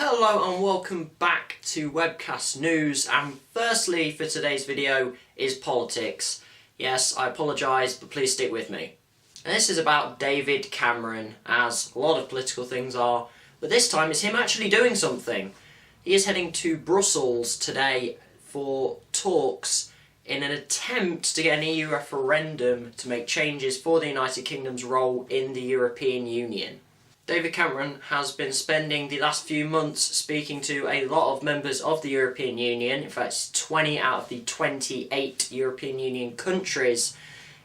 Hello and welcome back to Webcast News, and firstly for today's video is politics. Yes, I apologise, but please stick with me. And this is about David Cameron, as a lot of political things are, but this time it's him actually doing something. He is heading to Brussels today for talks in an attempt to get an EU referendum to make changes for the United Kingdom's role in the European Union. David Cameron has been spending the last few months speaking to a lot of members of the European Union, in fact 20 out of the 28 European Union countries,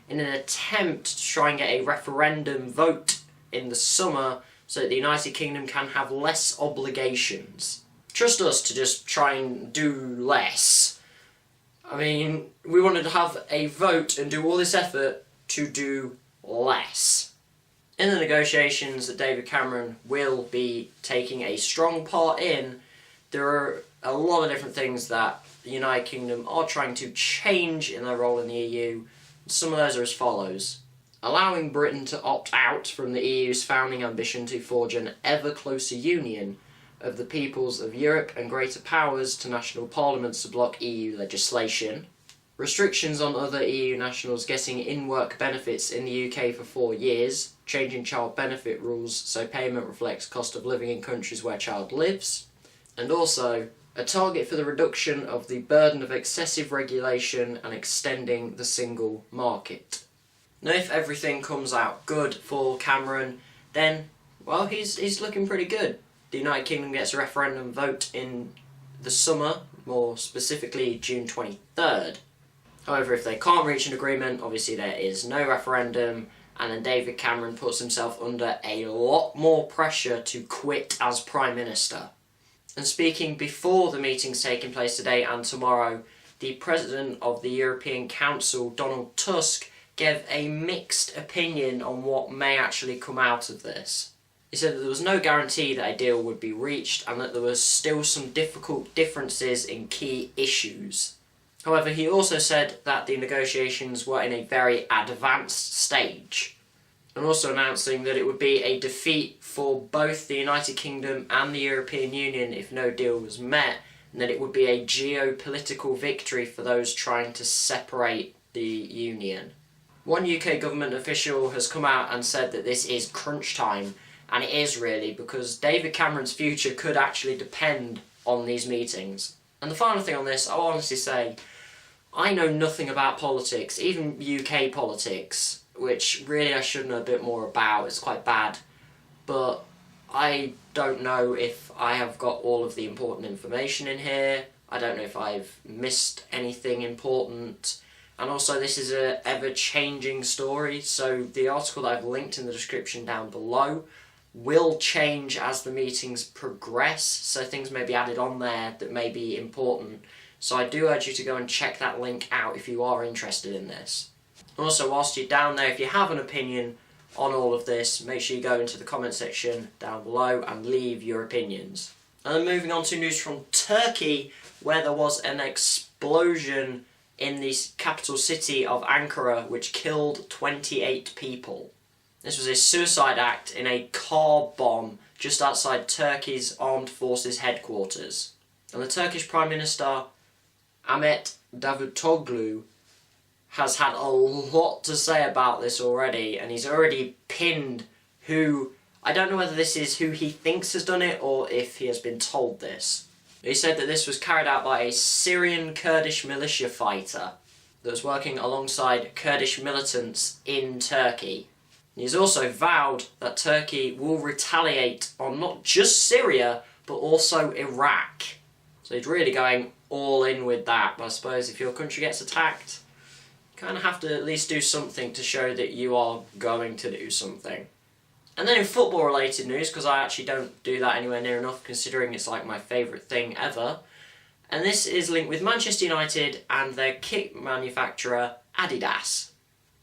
in an attempt to try and get a referendum vote in the summer so that the United Kingdom can have less obligations. Trust us to just try and do less. I mean, we wanted to have a vote and do all this effort to do less. In the negotiations that David Cameron will be taking a strong part in, there are a lot of different things that the United Kingdom are trying to change in their role in the EU. Some of those are as follows: allowing Britain to opt out from the EU's founding ambition to forge an ever closer union of the peoples of Europe and greater powers to national parliaments to block EU legislation. Restrictions on other EU nationals getting in-work benefits in the UK for 4 years, changing child benefit rules so payment reflects cost of living in countries where child lives, and also a target for the reduction of the burden of excessive regulation and extending the single market. Now, if everything comes out good for Cameron, then, well, he's looking pretty good. The United Kingdom gets a referendum vote in the summer, more specifically June 23rd. However, if they can't reach an agreement, obviously there is no referendum, and then David Cameron puts himself under a lot more pressure to quit as Prime Minister. And speaking before the meetings taking place today and tomorrow, the President of the European Council, Donald Tusk, gave a mixed opinion on what may actually come out of this. He said that there was no guarantee that a deal would be reached and that there was still some difficult differences in key issues. However, he also said that the negotiations were in a very advanced stage, and also announcing that it would be a defeat for both the United Kingdom and the European Union if no deal was met, and that it would be a geopolitical victory for those trying to separate the Union. One UK government official has come out and said that this is crunch time, and it is really, because David Cameron's future could actually depend on these meetings. And the final thing on this, I'll honestly say, I know nothing about politics, even UK politics, which really I should know a bit more about. It's quite bad. But I don't know if I have got all of the important information in here. I don't know if I've missed anything important. And also, this is an ever-changing story, so the article that I've linked in the description down below will change as the meetings progress, so things may be added on there that may be important. So I do urge you to go and check that link out if you are interested in this. Also, whilst you're down there, if you have an opinion on all of this, make sure you go into the comment section down below and leave your opinions. And then moving on to news from Turkey, where there was an explosion in the capital city of Ankara which killed 28 people. This was a suicide act in a car bomb just outside Turkey's armed forces headquarters. And the Turkish Prime Minister Ahmet Davutoglu has had a lot to say about this already, and he's already pinned who, I don't know whether this is who he thinks has done it or if he has been told this. He said that this was carried out by a Syrian Kurdish militia fighter that was working alongside Kurdish militants in Turkey. He's also vowed that Turkey will retaliate on not just Syria, but also Iraq. So he's really going all in with that. But I suppose if your country gets attacked, you kind of have to at least do something to show that you are going to do something. And then in football related news, because I actually don't do that anywhere near enough considering it's like my favourite thing ever, and this is linked with Manchester United and their kit manufacturer Adidas.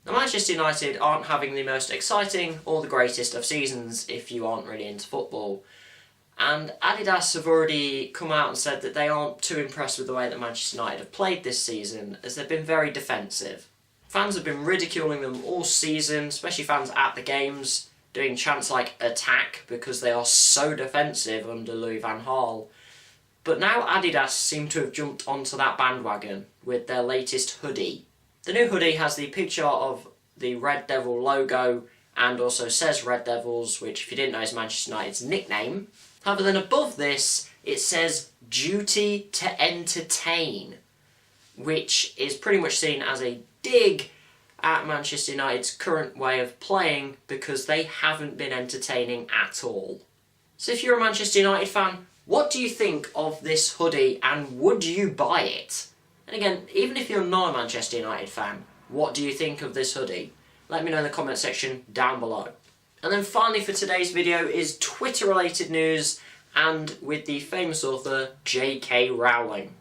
Now, Manchester United aren't having the most exciting or the greatest of seasons if you aren't really into football. And Adidas have already come out and said that they aren't too impressed with the way that Manchester United have played this season, as they've been very defensive. Fans have been ridiculing them all season, especially fans at the games, doing chants like attack because they are so defensive under Louis van Gaal. But now Adidas seem to have jumped onto that bandwagon with their latest hoodie. The new hoodie has the picture of the Red Devil logo and also says Red Devils, which if you didn't know is Manchester United's nickname. However, then above this it says duty to entertain, which is pretty much seen as a dig at Manchester United's current way of playing because they haven't been entertaining at all. So if you're a Manchester United fan, what do you think of this hoodie and would you buy it? And again, even if you're not a Manchester United fan, what do you think of this hoodie? Let me know in the comment section down below. And then finally for today's video is Twitter related news, and with the famous author J.K. Rowling.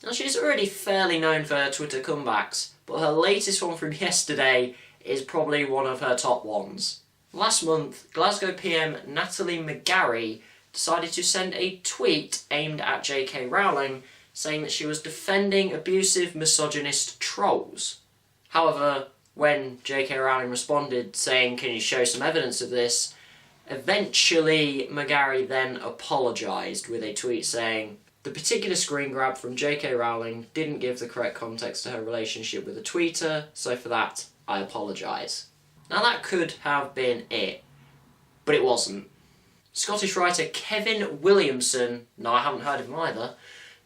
Now she's already fairly known for her Twitter comebacks, but her latest one from yesterday is probably one of her top ones. Last month, Glasgow PM Natalie McGarry decided to send a tweet aimed at J.K. Rowling saying that she was defending abusive misogynist trolls. However, when J.K. Rowling responded saying, "Can you show some evidence of this?" eventually McGarry then apologised with a tweet saying, "The particular screen grab from J.K. Rowling didn't give the correct context to her relationship with a tweeter, so for that, I apologise." Now that could have been it, but it wasn't. Scottish writer Kevin Williamson, no I haven't heard of him either,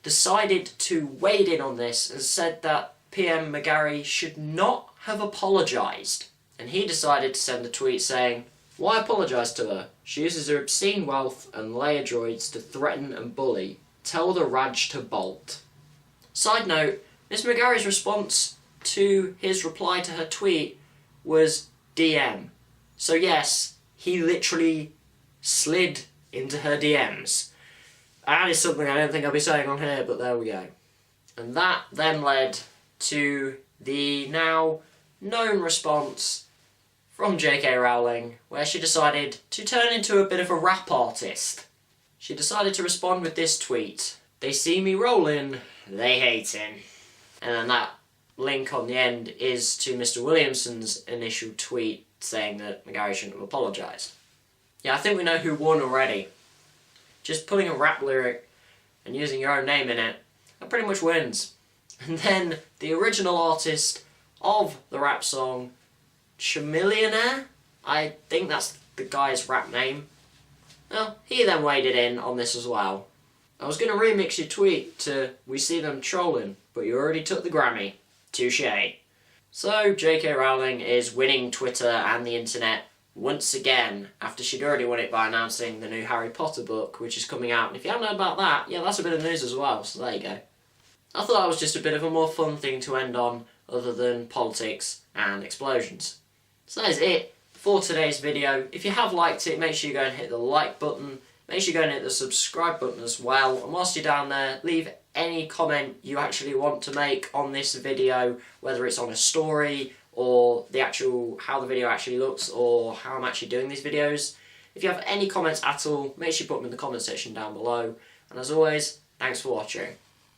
decided to wade in on this and said that PM McGarry should not have apologised. And he decided to send a tweet saying, "Why apologise to her? She uses her obscene wealth and layer droids to threaten and bully. Tell the Raj to bolt." Side note, Miss McGarry's response to his reply to her tweet was DM. So yes, he literally slid into her DMs. That is something I don't think I'll be saying on here, but there we go. And that then led to the now known response from J.K. Rowling, where she decided to turn into a bit of a rap artist. She decided to respond with this tweet: "They see me rolling, they hating." And then that link on the end is to Mr. Williamson's initial tweet saying that McGarry shouldn't have apologised. Yeah, I think we know who won already. Just putting a rap lyric and using your own name in it, that pretty much wins. And then the original artist of the rap song, Chamillionaire, I think that's the guy's rap name, well, he then waded in on this as well. I was going to remix your tweet to "We see them trolling, but you already took the Grammy. Touché." So J.K. Rowling is winning Twitter and the internet once again, after she'd already won it by announcing the new Harry Potter book, which is coming out. And if you haven't heard about that, yeah, that's a bit of news as well, so there you go. I thought that was just a bit of a more fun thing to end on, other than politics and explosions. So that is it for today's video. If you have liked it, make sure you go and hit the like button. Make sure you go and hit the subscribe button as well. And whilst you're down there, leave any comment you actually want to make on this video, whether it's on a story or the actual how the video actually looks or how I'm actually doing these videos. If you have any comments at all, make sure you put them in the comment section down below. And as always, thanks for watching.